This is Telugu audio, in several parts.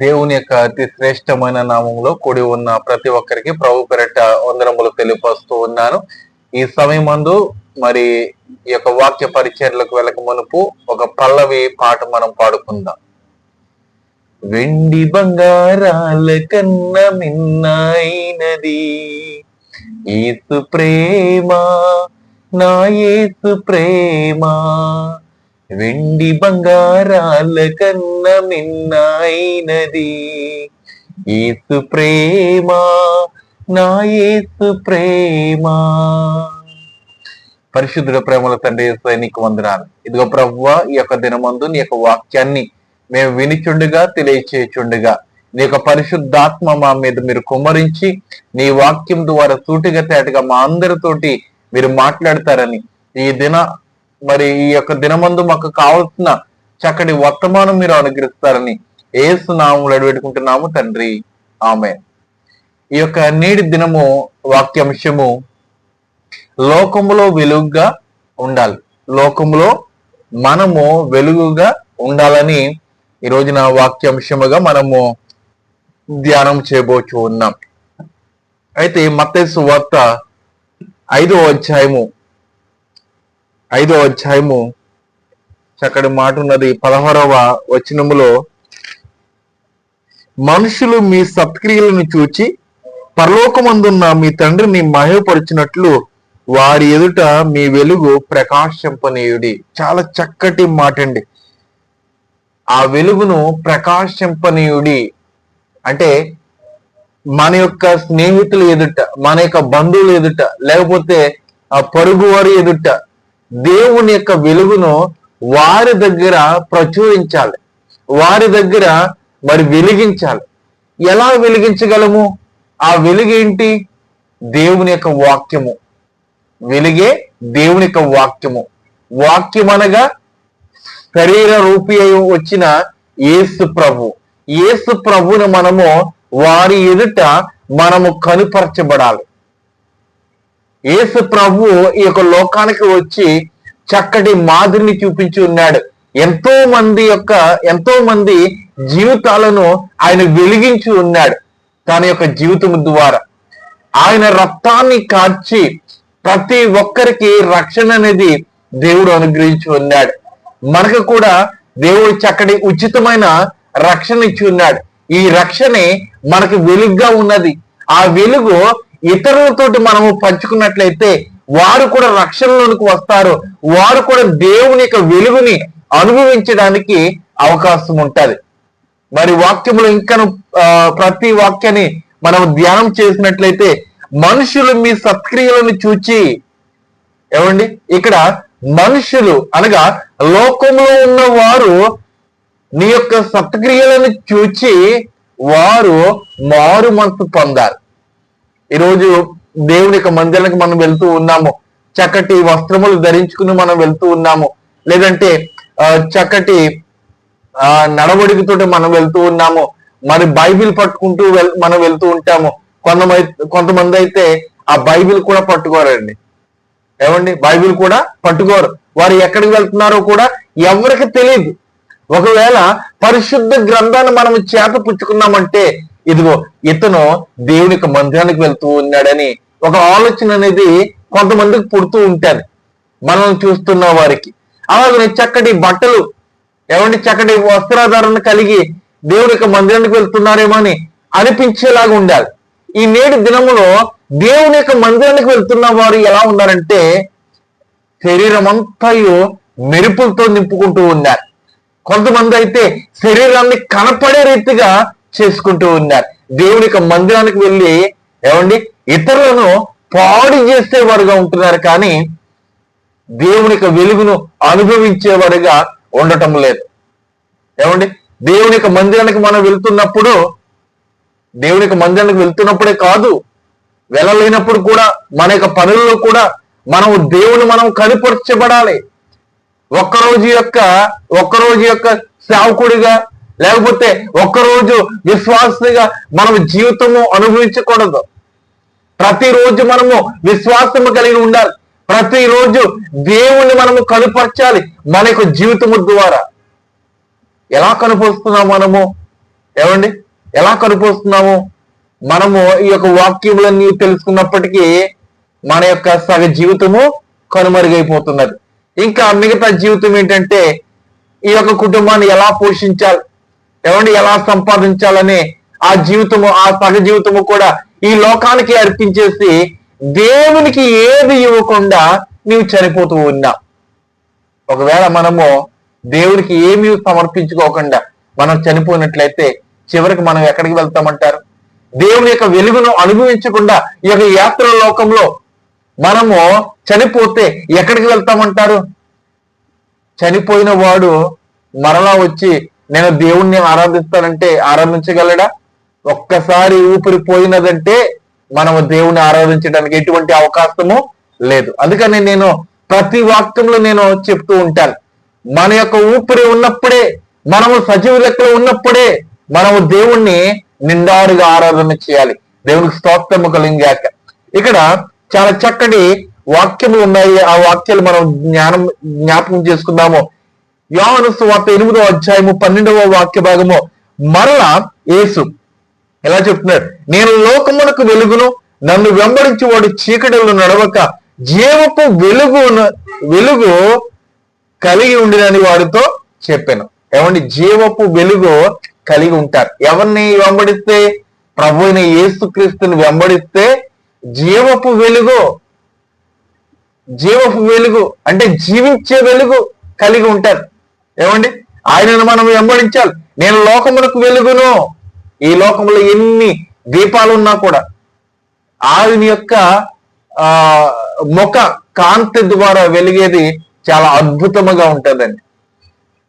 దేవుని యొక్క అతి శ్రేష్టమైన నామంలో కూడి ఉన్న ప్రతి ఒక్కరికి ప్రభు పేరట వందనములు తెలియపరుస్తూ ఉన్నాను. ఈ సమయమందు మరి ఈ యొక్క వాక్య పరిచర్లకు వెళ్ళక మునుపు ఒక పల్లవి పాట మనం పాడుకుందాం. వెండి బంగారాల కన్న మిన్నైనది యేసు ప్రేమ, నా యేసు ప్రేమ. వెండి బంగారాల కన్న మిన్నైనది యేసు ప్రేమ, నా యేసు ప్రేమ. పరిశుద్ధుడ ప్రేమల తండ్రి యేసయ్య నీకు వందనాలు. ఇదిగో ప్రభువా, ఈ యొక్క దినమందు నీ యొక్క వాక్యాన్ని మేము వినిచుండగా తెలియచేయుచుండగా నీ యొక్క పరిశుద్ధాత్మ మా మీద మీరు కుమ్మరించి నీ వాక్యం ద్వారా సూటిగా తేటగా మా అందరితోటి మీరు మాట్లాడతారని, ఈ యొక్క దినమందు మాకు కావాల్సిన చక్కటి వర్తమానం మీరు అనుగ్రహిస్తారని యేసు నామములో అడిపెట్టుకుంటున్నాము తండ్రి, ఆమేన్. ఈ యొక్క నేటి దినము వాక్యాంశము లోకములో వెలుగుగా ఉండాలి. లోకములో మనము వెలుగుగా ఉండాలని ఈ రోజున వాక్యాంశముగా మనము ధ్యానం చేయబోచు ఉన్నాం. అయితే మత్తయి సువార్త 5వ అధ్యాయము చక్కటి మాట ఉన్నది. 16వ వచనములో, మనుషులు మీ సత్క్రియలను చూచి పరలోకమందున్న మీ తండ్రిని మహిమపరిచినట్లు వారి ఎదుట మీ వెలుగు ప్రకాశింపనీయుడి. చాలా చక్కటి మాట అండి. ఆ వెలుగును ప్రకాశింపనీయుడి అంటే మన యొక్క స్నేహితుల ఎదుట, మన యొక్క బంధువుల ఎదుట, లేకపోతే ఆ పొరుగు వారి ఎదుట దేవుని యొక్క వెలుగును వారి దగ్గర ప్రచురించాలి, వారి దగ్గర మరి వెలిగించాలి. ఎలా వెలిగించగలము? ఆ వెలుగేంటి? దేవుని యొక్క వాక్యము. వెలుగే దేవుని యొక్క వాక్యము. వాక్యం అనగా శరీర రూపి అయి వచ్చిన యేసు ప్రభు. యేసు ప్రభుని మనము వారి ఎదుట మనము కనుపరచబడాలి. యేసు ప్రభు ఈ యొక్క లోకానికి వచ్చి చక్కటి మాదిరిని చూపించి ఉన్నాడు. ఎంతో మంది జీవితాలను ఆయన వెలిగించి ఉన్నాడు తన యొక్క జీవితం ద్వారా. ఆయన రక్తాన్ని కార్చి ప్రతి ఒక్కరికి రక్షణ అనేది దేవుడు అనుగ్రహించి ఉన్నాడు. మనకు కూడా దేవుడు చక్కటి ఉచితమైన రక్షణ ఇచ్చి ఉన్నాడు. ఈ రక్షణే మనకు వెలుగుగా ఉన్నది. ఆ వెలుగు ఇతరులతోటి మనము పంచుకున్నట్లయితే వారు కూడా రక్షణలోనికి వస్తారు. వారు కూడా దేవుని యొక్క వెలుగుని అనుభవించడానికి అవకాశం ఉంటది. మరి వాక్యములు ఇంకా ప్రతి వాక్యాన్ని మనం ధ్యానం చేసినట్లయితే, మనుషులు మీ సత్క్రియలను చూచి, ఏమండి ఇక్కడ మనుషులు అనగా లోకంలో ఉన్న వారు నీ యొక్క సత్క్రియలను చూచి వారు మారు మనసు పొందారు. ఈరోజు దేవుని యొక్క మందిరానికి మనం వెళ్తూ ఉన్నాము, చక్కటి వస్త్రములు ధరించుకుని మనం వెళ్తూ ఉన్నాము, లేదంటే చక్కటి నడవడికతోటి మనం వెళ్తూ ఉన్నాము, మరి బైబిల్ పట్టుకుంటూ మనం వెళ్తూ ఉంటాము. కొంతమంది అయితే ఆ బైబిల్ కూడా పట్టుకోరండి. ఏమండి, బైబిల్ కూడా పట్టుకోరు. వారు ఎక్కడికి వెళ్తున్నారో కూడా ఎవరికి తెలియదు. ఒకవేళ పరిశుద్ధ గ్రంథాన్ని మనం చేత పుచ్చుకున్నామంటే, ఇదిగో ఇతను దేవుని యొక్క మందిరానికి వెళ్తూ ఉన్నాడని ఒక ఆలోచన అనేది కొంతమందికి పుడుతూ ఉంటారు మనం చూస్తున్న వారికి. అలాగే చక్కటి బట్టలు, ఏమంటే చక్కటి వస్త్రాధారణ కలిగి దేవుని యొక్క మందిరానికి వెళ్తున్నారేమో అని అనిపించేలాగా ఉండాలి. ఈ నేటి దినములో దేవుని యొక్క మందిరానికి వెళ్తున్న వారు ఎలా ఉన్నారంటే, శరీరం అంతయు మెరుపులతో నింపుకుంటూ ఉన్నారు. కొంతమంది అయితే శరీరాన్ని కనపడే రీతిగా చేసుకుంటూ ఉన్నారు. దేవుని యొక్క మందిరానికి వెళ్ళి ఏమండి ఇతరులను పాడు చేసేవారుగా ఉంటున్నారు, కానీ దేవుని యొక్క వెలుగును అనుభవించేవారుగా ఉండటం లేదు. ఏమండి, దేవుని యొక్క మందిరానికి మనం వెళ్తున్నప్పుడు, దేవుని యొక్క మందిరానికి వెళ్తున్నప్పుడే కాదు, వెళ్ళలేనప్పుడు కూడా, మన యొక్క పనుల్లో కూడా మనం దేవుని మనం కనిపరచబడాలి. ఒక్కరోజు యొక్క సేవకుడిగా, లేకపోతే ఒక్కరోజు విశ్వాసగా మనం జీవితము అనుభవించకూడదు. ప్రతిరోజు మనము విశ్వాసము కలిగి ఉండాలి. ప్రతిరోజు దేవుణ్ణి మనము కనుపరచాలి మన యొక్క జీవితము ద్వారా. ఎలా కనుపరుస్తున్నాం మనము? ఏమండి, ఎలా కనిపిస్తున్నాము? మనము ఈ యొక్క వాక్యములన్నీ తెలుసుకున్నప్పటికీ మన యొక్క సగ జీవితము కనుమరుగైపోతున్నది. ఇంకా మిగతా జీవితం ఏంటంటే ఈ యొక్క కుటుంబాన్ని ఎలా పోషించాలి, ఏమండి, ఎలా సంపాదించాలని ఆ జీవితము, ఆ సగ జీవితము కూడా ఈ లోకానికి అర్పించేసి దేవునికి ఏది ఇవ్వకుండా నీవు చనిపోతూ ఉన్నావు. ఒకవేళ మనము దేవునికి ఏమీ సమర్పించుకోకుండా మనం చనిపోయినట్లయితే చివరికి మనం ఎక్కడికి వెళ్తామంటారు? దేవుని యొక్క వెలుగును అనుభవించకుండా ఈ యొక్క యాత్ర లోకంలో మనము చనిపోతే ఎక్కడికి వెళ్తామంటారు? చనిపోయిన వాడు మరలా వచ్చి నేను దేవుణ్ణి ఆరాధిస్తానంటే ఆరాధించగలడా? ఒక్కసారి ఊపిరి పోయినదంటే మనము దేవుణ్ణి ఆరాధించడానికి ఎటువంటి అవకాశము లేదు. అందుకని నేను ప్రతి వాక్యంలో నేను చెప్తూ ఉంటాను, మన యొక్క ఊపిరి ఉన్నప్పుడే, మనము సజీవ లెక్కలో ఉన్నప్పుడే మనము దేవుణ్ణి నిండారుగా ఆరాధన చేయాలి. దేవునికి స్తోత్రము కలిగాక. ఇక్కడ చాలా చక్కటి వాక్యములు ఉన్నాయి. ఆ వాక్యాలు మనం జ్ఞాపకం చేసుకుందాము. యోహాను సువార్త 8వ అధ్యాయము 12వ వాక్య భాగము. మరలా యేసు ఎలా చెప్తున్నాడు? నేను లోకమునకు వెలుగును, నన్ను వెంబడించి వాడు చీకటిలో నడవక జీవపు వెలుగు కలిగి ఉండినని వాడితో చెప్పాను. ఏమండి, జీవపు వెలుగు కలిగి ఉంటారు. ఎవరిని వెంబడిస్తే? ప్రభు అయిన యేసుక్రీస్తుని వెంబడిస్తే జీవపు వెలుగు అంటే జీవించే వెలుగు కలిగి ఉంటారు. ఏమండి, ఆయనను మనం వెంబడించాలి. నేను లోకమునకు వెలుగును. ఈ లోకంలో ఎన్ని దీపాలు ఉన్నా కూడా ఆయన యొక్క ముఖ కాంతి ద్వారా వెలిగేది చాలా అద్భుతముగా ఉంటుందండి.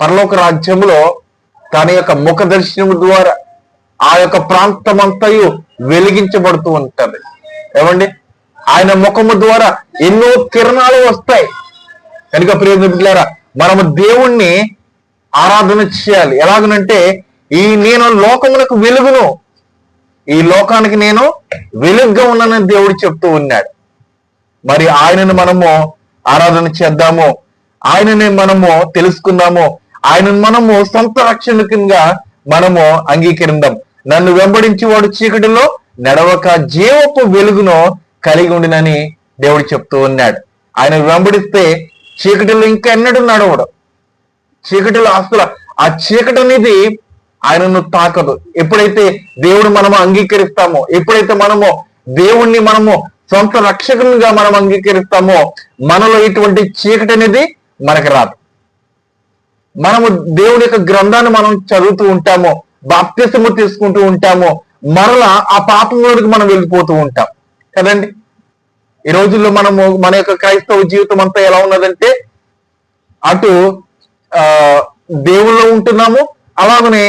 పరలోక రాజ్యంలో తన యొక్క ముఖ దర్శనము ద్వారా ఆ యొక్క ప్రాంతమంతయు వెలిగించబడుతూ ఉంటది. ఏమండి, ఆయన ముఖము ద్వారా ఎన్నో కిరణాలు వస్తాయి. కనుక ప్రియ బిడ్డలారా, మనము దేవుణ్ణి ఆరాధన చేయాలి. ఎలాగనంటే నేను లోకమునకు వెలుగును, ఈ లోకానికి నేను వెలుగుగా ఉన్నానని దేవుడు చెప్తూ ఉన్నాడు. మరి ఆయనను మనము ఆరాధన చేద్దాము, ఆయనని మనము తెలుసుకుందాము, ఆయనను మనము సొంత రక్షణగా మనము అంగీకరిందాం. నన్ను వెంబడించి వాడు చీకటిలో నడవక జీవపు వెలుగును కలిగి ఉండినని దేవుడు చెప్తూ ఉన్నాడు. ఆయన వెంబడిస్తే చీకటిలో ఇంకా ఎన్నడూ నడవడం. చీకటిలో అసలు ఆ చీకటి అనేది ఆయనను తాకదు. ఎప్పుడైతే దేవుడు మనము అంగీకరిస్తామో, ఎప్పుడైతే మనము దేవుణ్ణి మనము సొంత రక్షకునిగా మనం అంగీకరిస్తామో మనలో ఇటువంటి చీకటి అనేది మనకు రాదు. మనము దేవుడి యొక్క గ్రంథాన్ని మనం చదువుతూ ఉంటాము, బాప్తిసము తీసుకుంటూ ఉంటాము, మరలా ఆ పాపంలోకి మనం వెళ్ళిపోతూ ఉంటాం కదండి. ఈ రోజుల్లో మన యొక్క క్రైస్తవ జీవితం అంతా ఎలా ఉన్నదంటే అటు దేవుల్లో ఉంటున్నాము, అలాగనే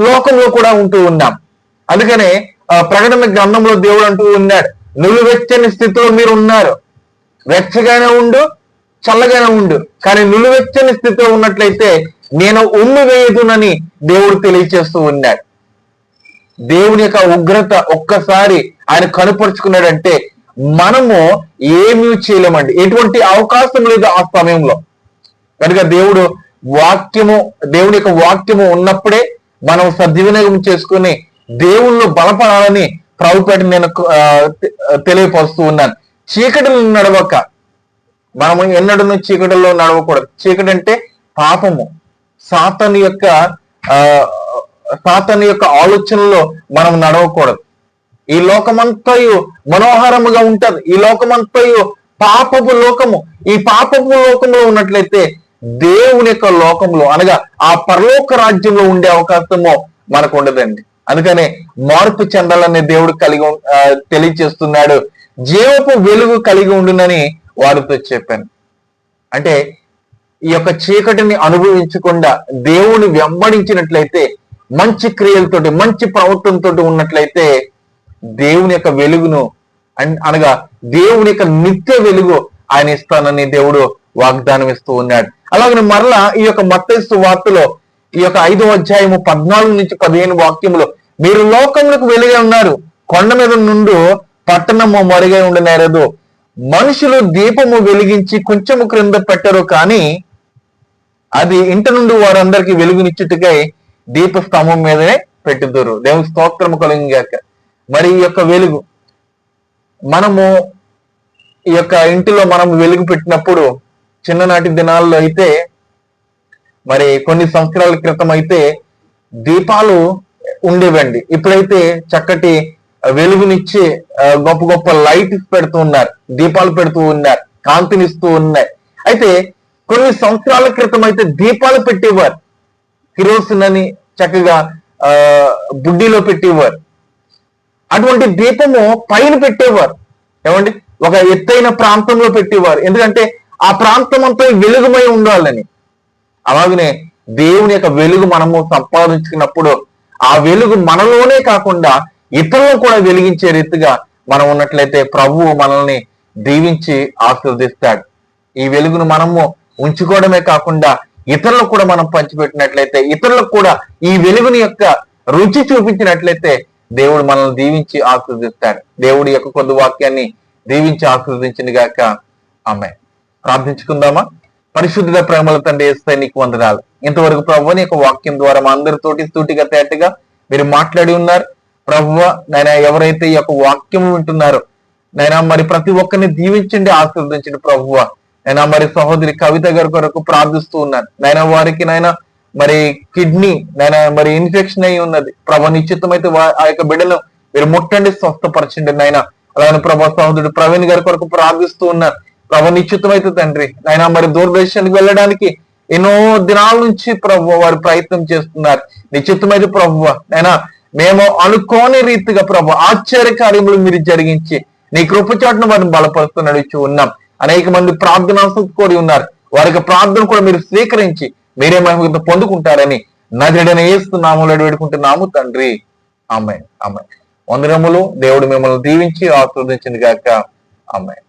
లోకంలో కూడా ఉంటూ ఉన్నాం. అందుకనే ప్రకటన గ్రంథంలో దేవుడు అంటూ ఉన్నాడు, నులువెచ్చని స్థితిలో మీరు ఉన్నారు, వెచ్చగానే ఉండు, చల్లగానే ఉండు, కానీ నులువెచ్చని స్థితిలో ఉన్నట్లయితే నేను ఉమ్మి వేయదునని దేవుడు తెలియచేస్తూ ఉన్నాడు. దేవుని యొక్క ఉగ్రత ఒక్కసారి ఆయన కనుపరుచుకున్నాడంటే మనము ఏమీ చేయలేమండి. ఎటువంటి అవకాశం లేదు ఆ సమయంలో. కనుక దేవుని యొక్క వాక్యము ఉన్నప్పుడే మనం సద్వినియోగం చేసుకుని దేవుళ్ళు బలపడాలని ప్రభుపేట నేను తెలియపరుస్తూ ఉన్నాను. చీకటిలో నడవక, మనము ఎన్నడూ చీకటిలో నడవకూడదు. చీకటి అంటే పాపము, సాతాను యొక్క ఆలోచనలో మనం నడవకూడదు. ఈ లోకమంతయు మనోహరముగా ఉంటది. ఈ లోకమంతయు పాపపు లోకము. ఈ పాపపు లోకంలో ఉన్నట్లయితే దేవుని యొక్క లోకంలో అనగా ఆ పరలోక రాజ్యంలో ఉండే అవకాశము మనకు ఉండదండి. అందుకనే మార్పు చెందాలని దేవుడు తెలియచేస్తున్నాడు. జీవపు వెలుగు కలిగి ఉండునని వారితో చెప్పాను. అంటే ఈ యొక్క చీకటిని అనుభవించకుండా దేవుని వెంబడించినట్లయితే, మంచి క్రియలతోటి, మంచి ప్రవర్తనతో ఉన్నట్లయితే దేవుని యొక్క వెలుగును అనగా దేవుని యొక్క నిత్య వెలుగు ఆయన ఇస్తానని దేవుడు వాగ్దానం ఇస్తూ ఉన్నాడు. అలాగే మరలా ఈ యొక్క మత్తయి సువార్తలో ఈ యొక్క 5వ అధ్యాయము 14 నుంచి 15 వాక్యములో, మీరు లోకములకు వెలుగై ఉన్నారు, కొండ మీద నుండి పట్టణము మరుగై ఉండనేరదు. మనుషులు దీపము వెలిగించి కొంచెము క్రింద పెట్టరు, కానీ అది ఇంటి నుండి వారందరికీ వెలుగునిచ్చుటకై దీపస్తంభం మీదనే పెట్టుదురు. దేవుని స్తోత్రము కలుగుగాక. మరి ఈ యొక్క వెలుగు మనము ఈ యొక్క ఇంటిలో మనం వెలుగు పెట్టినప్పుడు, చిన్ననాటి దినాల్లో అయితే, మరి కొన్ని సంవత్సరాల క్రితం అయితే దీపాలు ఉండేవండి. ఇప్పుడైతే చక్కటి వెలుగునిచ్చి గొప్ప గొప్ప లైట్స్ పెడుతూ ఉన్నారు, దీపాలు పెడుతూ ఉన్నారు, కాంతినిస్తూ ఉన్నాయి. అయితే కొన్ని సంవత్సరాల క్రితం అయితే దీపాలు పెట్టేవారు, కిరోసిన్ అని చక్కగా బుడ్డిలో పెట్టేవారు. అటువంటి దీపము పైన పెట్టేవారు, ఏమండి, ఒక ఎత్తైన ప్రాంతంలో పెట్టేవారు. ఎందుకంటే ఆ ప్రాంతం అంతా వెలుగుమై ఉండాలని. అలాగనే దేవుని యొక్క వెలుగు మనము సంపాదించుకున్నప్పుడు ఆ వెలుగు మనలోనే కాకుండా ఇతరులను కూడా వెలిగించే రీతిగా మనం ఉన్నట్లయితే ప్రభువు మనల్ని దీవించి ఆశీర్వదిస్తాడు. ఈ వెలుగును మనము ఉంచుకోవడమే కాకుండా ఇతరులకు కూడా మనం పంచిపెట్టినట్లయితే, ఇతరులకు కూడా ఈ వెలుగుని యొక్క రుచి చూపించినట్లయితే దేవుడు మనల్ని దీవించి ఆశీర్వదిస్తాడు. దేవుడి యొక్క కొద్ది వాక్యాన్ని దీవించి ఆశీర్వదించింది గాక. ఆమేన్. ప్రార్థించుకుందామా? పరిశుద్ధ ప్రేమల తండ్రి యేసయ్య నీకు వందనాలు. ఇంతవరకు ప్రభువు నీ యొక్క వాక్యం ద్వారా మా అందరితోటి సూటిగా తేటగా మీరు మాట్లాడి ఉన్నారు. ప్రభువా నైనా, ఎవరైతే ఈ యొక్క వాక్యం వింటున్నారో నైనా, మరి ప్రతి ఒక్కరిని దీవించండి, ఆశీర్వదించండి. ప్రభువా నైనా, మరి సహోదరి కవిత గారి కొరకు ప్రార్థిస్తూ ఉన్నాను. నైనా వారికి నైనా మరి కిడ్నీ నైనా మరి ఇన్ఫెక్షన్ అయి ఉన్నది. ప్రభా నిశ్చితమైతే ఆ యొక్క బిడ్డను మీరు ముట్టండి, స్వస్థపరచండి నైనా. అలాగే ప్రభా సహోదరుడు ప్రవీణ్ గారి కొరకు ప్రార్థిస్తూ ఉన్నారు. ప్రభు నిశ్చితమైతే తండ్రి నైనా, మరి దూరదేశానికి వెళ్ళడానికి ఎన్నో దినాల నుంచి ప్రభు వారు ప్రయత్నం చేస్తున్నారు. నిశ్చితమైతే ప్రభువ నైనా, మేము అనుకోని రీతిగా ప్రభు ఆశ్చర్య కార్యములు మీరు జరిగించి నీ కృపచాటును వారిని బలపరుస్తూ నడిచి ఉన్నాం. అనేక మంది ప్రార్థనాసక్తి కోరి ఉన్నారు. వారికి ప్రార్థన కూడా మీరు స్వీకరించి మీరే మహిమ పొందుకుంటారని నజరేయుడైన యేసు నామములో వేడుకుంటున్నాము తండ్రి. ఆమేన్. ఆమేన్. వందనములు. దేవుడు మిమ్మల్ని దీవించి ఆశీర్వదించింది గాక. ఆమేన్.